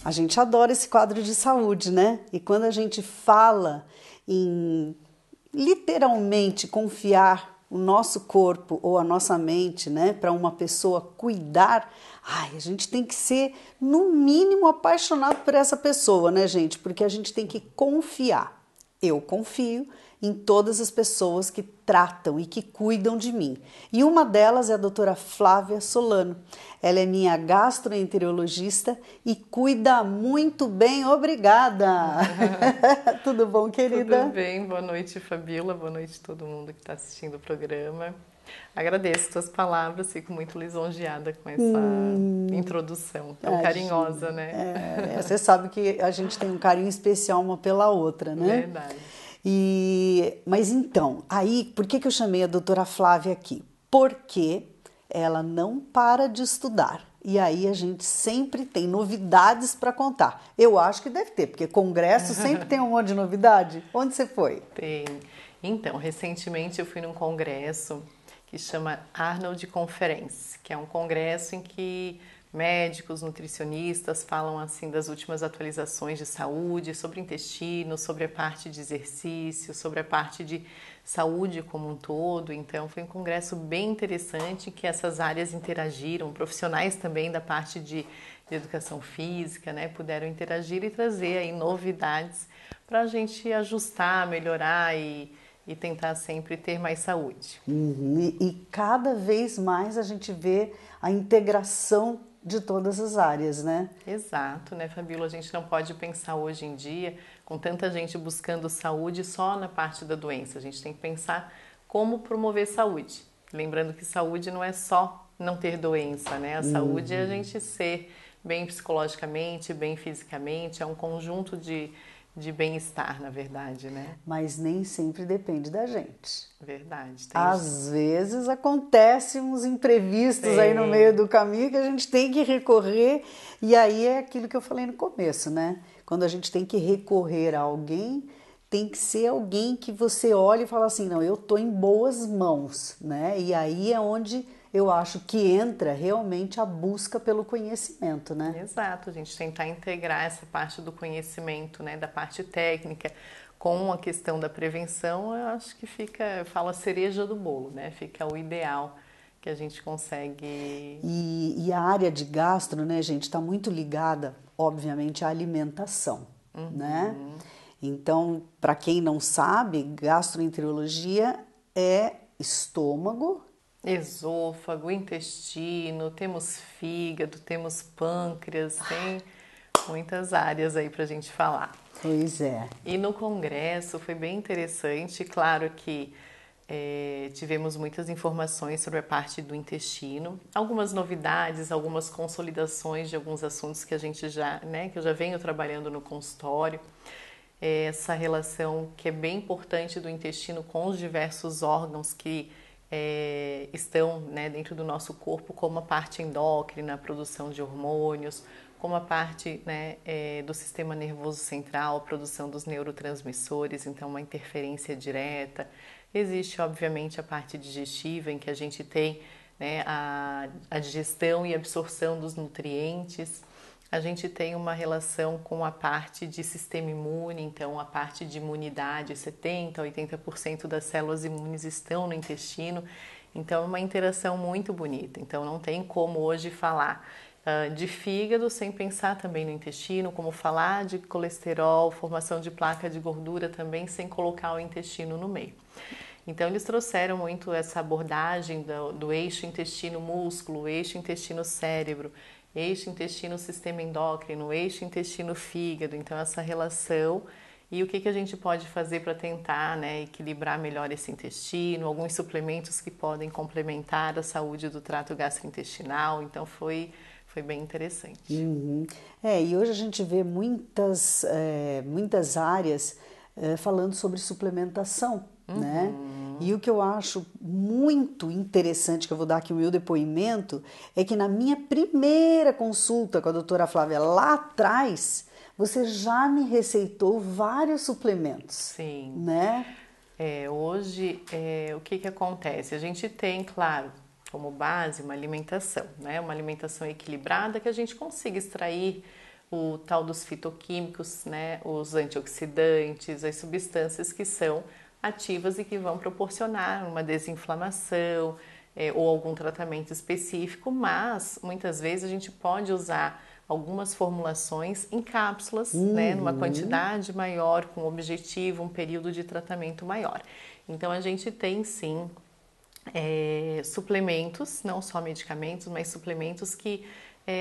A gente adora esse quadro de saúde, né? E quando a gente fala em literalmente confiar o nosso corpo ou a nossa mente, né, para uma pessoa cuidar, ai, a gente tem que ser, no mínimo, apaixonado por essa pessoa, né, gente? Porque a gente tem que confiar. Eu confio em todas as pessoas que tratam e que cuidam de mim. E uma delas é a doutora Flávia Solano. Ela é minha gastroenterologista e cuida muito bem, obrigada! Tudo bom, querida? Tudo bem, boa noite, Fabíola, boa noite a todo mundo que está assistindo o programa. Agradeço suas palavras, fico muito lisonjeada com essa introdução tão Imagina. carinhosa, né? Você sabe que a gente tem um carinho especial uma pela outra, né? Verdade. Mas então, aí, por que eu chamei a doutora Flávia aqui? Porque ela não para de estudar. E aí a gente sempre tem novidades para contar. Eu acho que deve ter, porque congresso sempre tem um monte de novidade. Onde você foi? Tem. Então, recentemente eu fui num congresso que chama Arnold Conference, que é um congresso em que médicos, nutricionistas falam assim das últimas atualizações de saúde, sobre intestino, sobre a parte de exercício, sobre a parte de saúde como um todo. Então foi um congresso bem interessante que essas áreas interagiram, profissionais também da parte de educação física, né, puderam interagir e trazer aí novidades para a gente ajustar, melhorar e tentar sempre ter mais saúde. E cada vez mais a gente vê a integração de todas as áreas, né? Exato, né, Fabíola? A gente não pode pensar hoje em dia, com tanta gente buscando saúde só na parte da doença. A gente tem que pensar como promover saúde. Lembrando que saúde não é só não ter doença, né? A saúde é a gente ser bem psicologicamente, bem fisicamente, é um conjunto de bem-estar, na verdade, né? Mas nem sempre depende da gente. Verdade. Às vezes acontecem uns imprevistos aí no meio Tem. do caminho que a gente tem que recorrer, e aí é aquilo que eu falei no começo, né? Quando a gente tem que recorrer a alguém, tem que ser alguém que você olha e fala assim, não, eu tô em boas mãos, né? E aí é onde eu acho que entra realmente a busca pelo conhecimento, né? Exato, a gente tentar integrar essa parte do conhecimento, né, da parte técnica com a questão da prevenção, eu acho que fica, eu falo a cereja do bolo, né? Fica o ideal que a gente consegue. E a área de gastro, né, gente, está muito ligada, obviamente, à alimentação, né? Então, para quem não sabe, gastroenterologia é estômago. Esôfago, intestino, temos fígado, temos pâncreas, tem muitas áreas aí para a gente falar. Pois é. E no congresso foi bem interessante, claro que tivemos muitas informações sobre a parte do intestino, algumas novidades, algumas consolidações de alguns assuntos que a gente já, né, que eu já venho trabalhando no consultório. Essa relação que é bem importante do intestino com os diversos órgãos que estão, né, dentro do nosso corpo, como a parte endócrina, a produção de hormônios, como a parte, né, do sistema nervoso central, a produção dos neurotransmissores, então uma interferência direta. Existe, obviamente, a parte digestiva, em que a gente tem, né, a digestão e absorção dos nutrientes. A gente tem uma relação com a parte de sistema imune, então a parte de imunidade, 70% a 80% das células imunes estão no intestino, então é uma interação muito bonita. Então não tem como hoje falar de fígado sem pensar também no intestino, como falar de colesterol, formação de placa de gordura também sem colocar o intestino no meio. Então eles trouxeram muito essa abordagem do eixo intestino-músculo, eixo intestino-cérebro, eixo intestino-sistema endócrino, eixo intestino-fígado, então essa relação e o que a gente pode fazer para tentar, né, equilibrar melhor esse intestino, alguns suplementos que podem complementar a saúde do trato gastrointestinal, então foi bem interessante. E hoje a gente vê muitas áreas falando sobre suplementação, né? E o que eu acho muito interessante, que eu vou dar aqui o meu depoimento, é que na minha primeira consulta com a doutora Flávia lá atrás, você já me receitou vários suplementos, Sim. né? Hoje, o que acontece? A gente tem, claro, como base uma alimentação, né? Uma alimentação equilibrada que a gente consiga extrair o tal dos fitoquímicos, né, os antioxidantes, as substâncias que são ativas e que vão proporcionar uma desinflamação ou algum tratamento específico, mas muitas vezes a gente pode usar algumas formulações em cápsulas, né, numa quantidade maior, com objetivo, um período de tratamento maior. Então a gente tem sim suplementos, não só medicamentos, mas suplementos que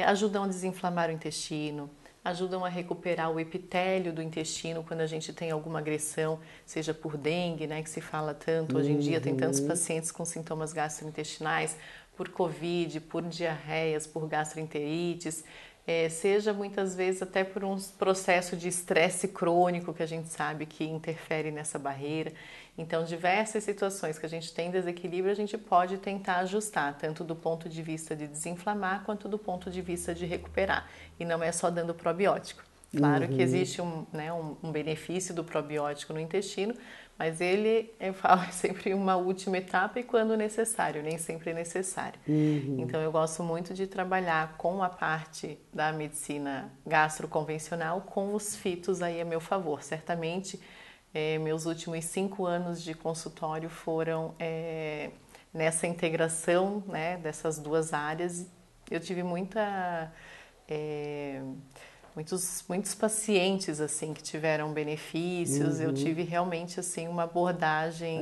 ajudam a desinflamar o intestino, ajudam a recuperar o epitélio do intestino quando a gente tem alguma agressão, seja por dengue, né, que se fala tanto hoje em dia, tem tantos pacientes com sintomas gastrointestinais, por covid, por diarreias, por gastroenterites, seja muitas vezes até por um processo de estresse crônico que a gente sabe que interfere nessa barreira. Então, diversas situações que a gente tem desequilíbrio, a gente pode tentar ajustar, tanto do ponto de vista de desinflamar, quanto do ponto de vista de recuperar. E não é só dando probiótico. Claro que existe um benefício do probiótico no intestino, mas ele, eu falo, é sempre uma última etapa e quando necessário, nem sempre é necessário. Então, eu gosto muito de trabalhar com a parte da medicina gastroconvencional, com os fitos aí a meu favor. Certamente, meus últimos 5 anos de consultório foram nessa integração, né, dessas duas áreas. Eu tive muitos pacientes assim que tiveram benefícios. Eu tive realmente assim uma abordagem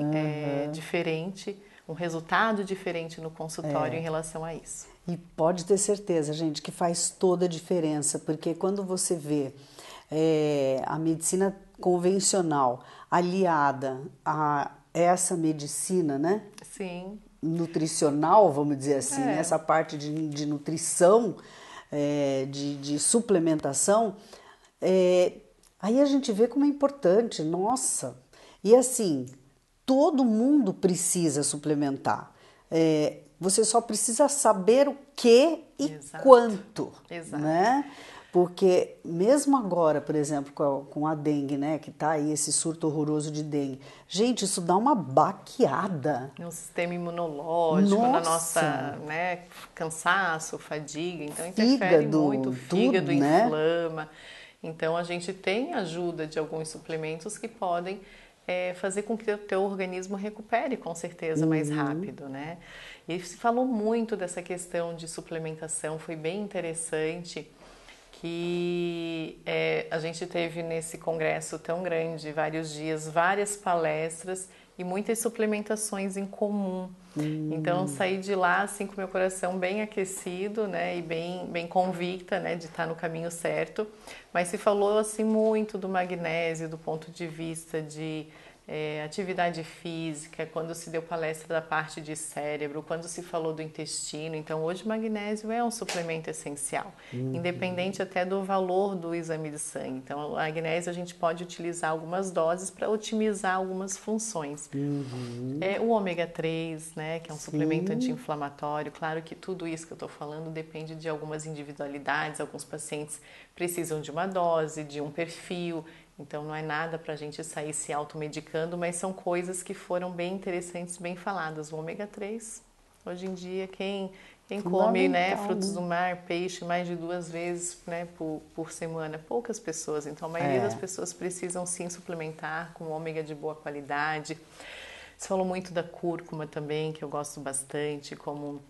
diferente, um resultado diferente no consultório em relação a isso. E pode ter certeza, gente, que faz toda a diferença, porque quando você vê a medicina convencional aliada a essa medicina, né? Sim. Nutricional, vamos dizer assim, essa parte de nutrição, de suplementação, aí a gente vê como é importante, nossa. E assim, todo mundo precisa suplementar. Você só precisa saber o que e quanto, né? Porque mesmo agora, por exemplo, com a dengue, né, que tá aí esse surto horroroso de dengue, gente, isso dá uma baqueada no sistema imunológico, na nossa, né, cansaço, fadiga, então interfere muito, o fígado tudo, né? inflama. Então a gente tem ajuda de alguns suplementos que podem fazer com que o teu organismo recupere com certeza mais rápido, né? E se falou muito dessa questão de suplementação, foi bem interessante que a gente teve nesse congresso tão grande, vários dias, várias palestras e muitas suplementações em comum. Então saí de lá assim com meu coração bem aquecido, né, e bem convicta, né, de estar no caminho certo. Mas se falou assim muito do magnésio, do ponto de vista de atividade física, quando se deu palestra da parte de cérebro, quando se falou do intestino. Então hoje o magnésio é um suplemento essencial, independente até do valor do exame de sangue. Então o magnésio a gente pode utilizar algumas doses para otimizar algumas funções. O ômega 3, né, que é um suplemento anti-inflamatório. Claro que tudo isso que eu estou falando depende de algumas individualidades. Alguns pacientes precisam de uma dose, de um perfil. Então não é nada para a gente sair se automedicando, mas são coisas que foram bem interessantes, bem faladas. O ômega 3, hoje em dia, quem come, né, frutos do mar, peixe, mais de 2 vezes, né, por semana, poucas pessoas. Então a maioria das pessoas precisam sim suplementar com ômega de boa qualidade. Você falou muito da cúrcuma também, que eu gosto bastante, como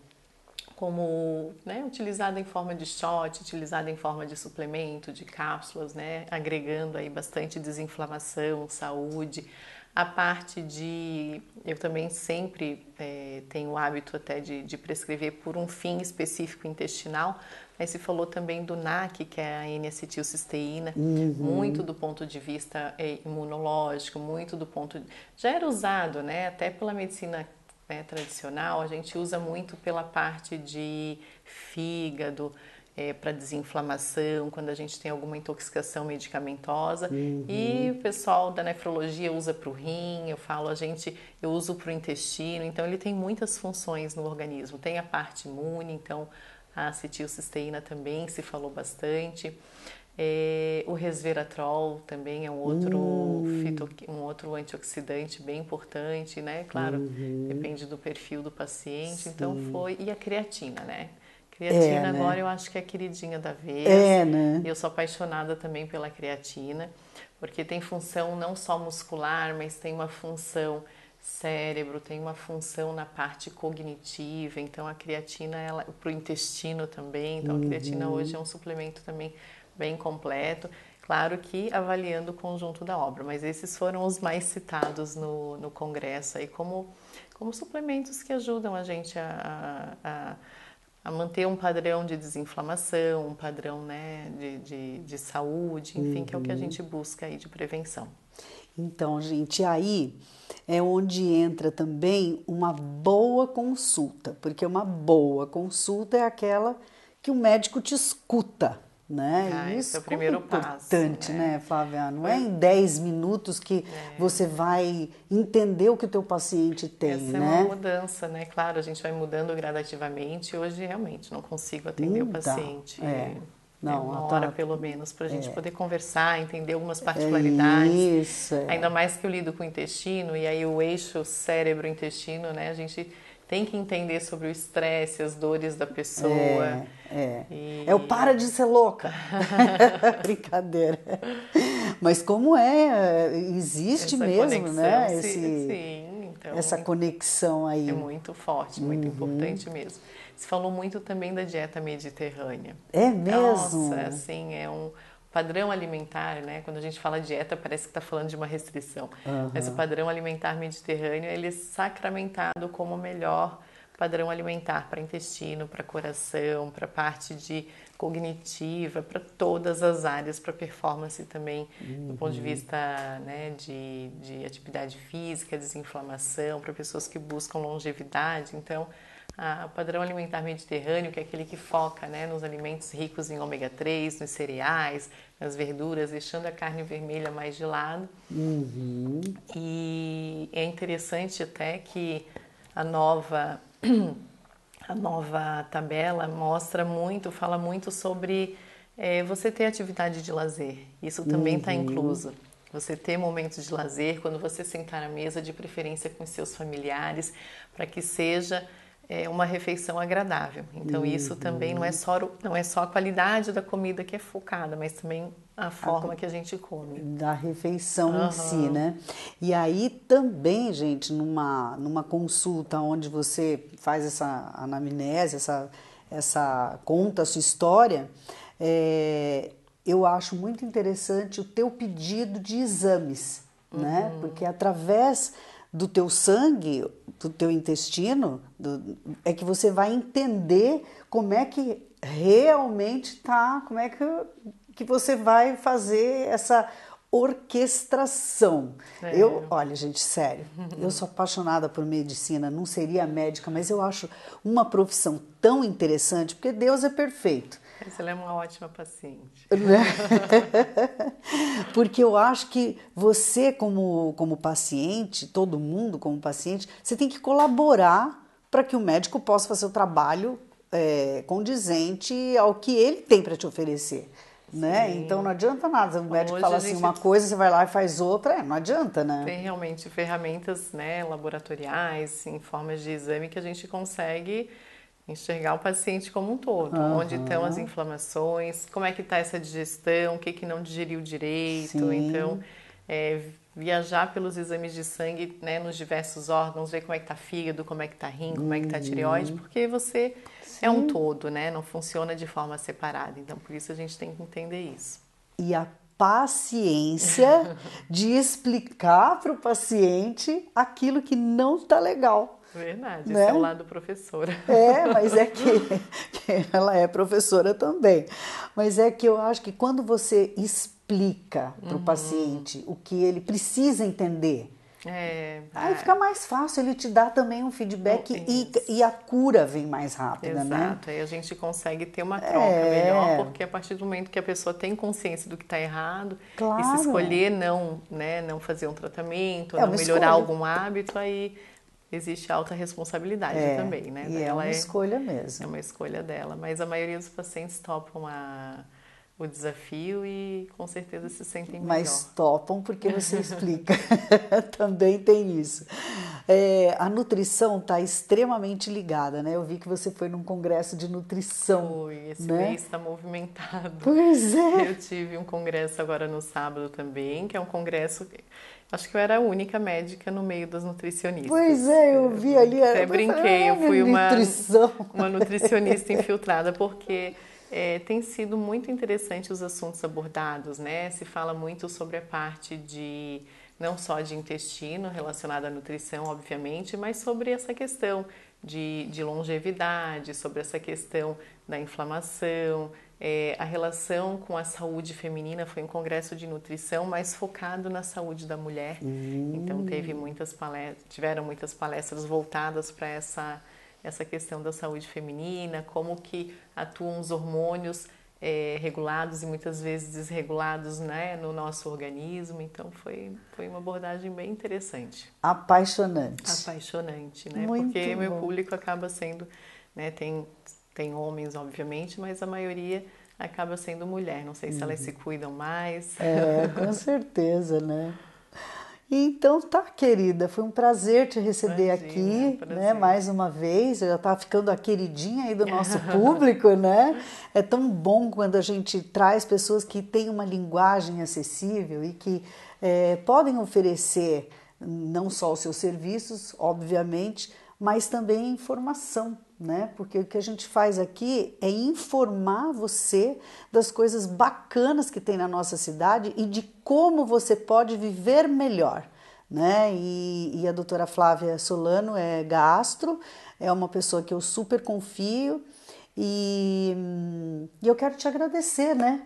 né, utilizada em forma de shot, utilizada em forma de suplemento, de cápsulas, né, agregando aí bastante desinflamação, saúde. A parte eu também sempre tenho o hábito até de prescrever por um fim específico intestinal, mas se falou também do NAC, que é a N-acetilcisteína, muito do ponto de vista imunológico, muito do ponto... Já era usado, né, até pela medicina tradicional, a gente usa muito pela parte de fígado, para desinflamação, quando a gente tem alguma intoxicação medicamentosa. E o pessoal da nefrologia usa para o rim, eu uso para o intestino. Então ele tem muitas funções no organismo. Tem a parte imune, então a acetilcisteína também se falou bastante. O resveratrol também é um outro antioxidante bem importante, né? Claro, depende do perfil do paciente. Então e a creatina, né? Creatina né? agora eu acho que é a queridinha da vez. Né? Eu sou apaixonada também pela creatina, porque tem função não só muscular, mas tem uma função cérebro, tem uma função na parte cognitiva. Então a creatina para o intestino também. Então a creatina hoje é um suplemento também bem completo. Claro que avaliando o conjunto da obra, mas esses foram os mais citados no congresso aí como suplementos que ajudam a gente a manter um padrão de desinflamação, um padrão, né, de saúde, enfim, que é o que a gente busca aí de prevenção. Então, gente, aí é onde entra também uma boa consulta, porque uma boa consulta é aquela que o médico te escuta, né? Esse é o Como é primeiro passo, importante, né? né, Flávia? Não é em 10 minutos que você vai entender o que o teu paciente tem, Essa é né? uma mudança, né? Claro, a gente vai mudando gradativamente. Hoje, realmente, não consigo atender o Não dá. paciente. Não, Uma hora, pelo menos, para a gente poder conversar, entender algumas é particularidades. isso, Ainda mais que eu lido com o intestino, e aí o eixo cérebro-intestino, né? A gente tem que entender sobre o estresse, as dores da pessoa. É o para de ser louca. Brincadeira. Mas como existe Essa mesmo, conexão, né? sim, então Essa conexão aí. é muito forte, muito importante mesmo. Você falou muito também da dieta mediterrânea. É mesmo? Nossa, assim, é um padrão alimentar, né? Quando a gente fala dieta, parece que está falando de uma restrição. Mas o padrão alimentar mediterrâneo, ele é sacramentado como o melhor padrão alimentar para intestino, para coração, para parte de cognitiva, para todas as áreas, para performance também, do ponto de vista, né, de atividade física, desinflamação, para pessoas que buscam longevidade. Então, o padrão alimentar mediterrâneo, que é aquele que foca, né, nos alimentos ricos em ômega 3, nos cereais, nas verduras, deixando a carne vermelha mais de lado. E é interessante até que a nova tabela fala muito sobre você ter atividade de lazer. Isso também está incluso. Você ter momentos de lazer, quando você sentar à mesa, de preferência com seus familiares, para que seja uma refeição agradável. Então isso também não é só a qualidade da comida que é focada, mas também a forma que a gente come. Da refeição em si, né? E aí também, gente, numa consulta onde você faz essa anamnese, essa conta a sua história, eu acho muito interessante o teu pedido de exames, né? Porque através do teu sangue, do teu intestino, é que você vai entender como é que realmente tá, como é que você vai fazer essa orquestração. Olha, gente, sério, eu sou apaixonada por medicina, não seria médica, mas eu acho uma profissão tão interessante, porque Deus é perfeito. Mas ela é uma ótima paciente. Porque eu acho que você, como paciente, todo mundo como paciente, você tem que colaborar para que o médico possa fazer o trabalho condizente ao que ele tem para te oferecer. Né? Então não adianta nada, o médico fala assim uma coisa, você vai lá e faz outra, não adianta, né? Tem realmente ferramentas, né, laboratoriais, em formas de exame que a gente consegue enxergar o paciente como um todo, onde estão as inflamações, como é que está essa digestão, o que não digeriu direito. Sim. Então, viajar pelos exames de sangue, né, nos diversos órgãos, ver como é que está fígado, como é que está rim, como é que está tireoide, porque você é um todo, né, não funciona de forma separada. Então, por isso a gente tem que entender isso. E a paciência de explicar para o paciente aquilo que não está legal. Verdade, né? Esse é o lado professora. Mas é que ela é professora também. Mas é que eu acho que quando você explica para o paciente o que ele precisa entender, aí fica mais fácil, ele te dá também um feedback e a cura vem mais rápida, Exato. né? Aí a gente consegue ter uma troca melhor, porque a partir do momento que a pessoa tem consciência do que está errado, claro. E se escolher não fazer um tratamento, não melhorar algum hábito, aí existe alta responsabilidade também, né? E é uma escolha mesmo. É uma escolha dela, mas a maioria dos pacientes topam o desafio e com certeza se sentem melhor. Mas topam porque você explica. Também tem isso. A nutrição está extremamente ligada, né? Eu vi que você foi num congresso de nutrição. Foi, esse né? mês está movimentado. Pois é. Eu tive um congresso agora no sábado também, que é um congresso. Acho que eu era a única médica no meio dos nutricionistas. Pois é, eu vi ali. Até brinquei, eu fui nutrição. uma nutricionista infiltrada, porque tem sido muito interessante os assuntos abordados, né? Se fala muito sobre a parte de, não só de intestino relacionada à nutrição, obviamente, mas sobre essa questão de longevidade, sobre essa questão da inflamação, a relação com a saúde feminina. Foi um congresso de nutrição, mas focado na saúde da mulher. Então tiveram muitas palestras voltadas para essa questão da saúde feminina, como que atuam os hormônios regulados e muitas vezes desregulados, né, no nosso organismo. Então foi uma abordagem bem interessante. Apaixonante. Apaixonante, né? Muito Porque bom. meu público acaba sendo, né, tem homens, obviamente, mas a maioria acaba sendo mulher. Não sei se elas se cuidam mais. Com certeza, né? Então tá, querida, foi um prazer te receber aqui, né? Mais uma vez. Eu já estava ficando a queridinha aí do nosso público, né? É tão bom quando a gente traz pessoas que têm uma linguagem acessível e que podem oferecer não só os seus serviços, obviamente, mas também informação, né? Porque o que a gente faz aqui é informar você das coisas bacanas que tem na nossa cidade e de como você pode viver melhor, né? E a doutora Flávia Solano é gastro, é uma pessoa que eu super confio. E eu quero te agradecer, né?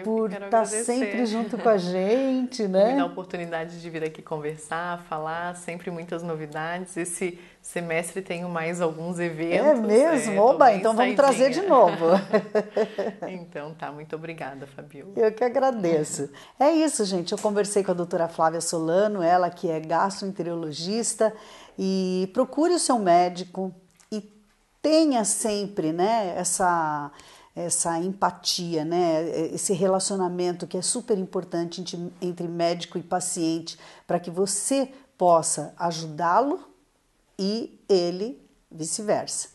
Por estar sempre junto com a gente, né? Me dar a oportunidade de vir aqui conversar, falar, sempre muitas novidades. Esse semestre tenho mais alguns eventos. É mesmo? Oba, então vamos trazer de novo. Então tá, muito obrigada, Fabiola. Eu que agradeço. É isso, gente. Eu conversei com a doutora Flávia Solano, ela que é gastroenterologista, e procure o seu médico. Tenha sempre, né, essa empatia, né, esse relacionamento que é super importante entre médico e paciente, para que você possa ajudá-lo e ele vice-versa.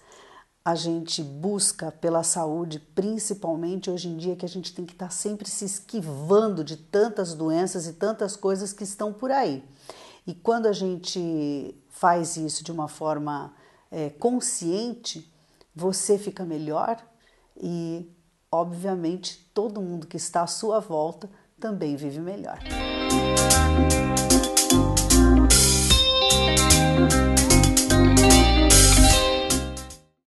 A gente busca pela saúde, principalmente hoje em dia, que a gente tem que estar sempre se esquivando de tantas doenças e tantas coisas que estão por aí. E quando a gente faz isso de uma forma consciente, você fica melhor e, obviamente, todo mundo que está à sua volta também vive melhor.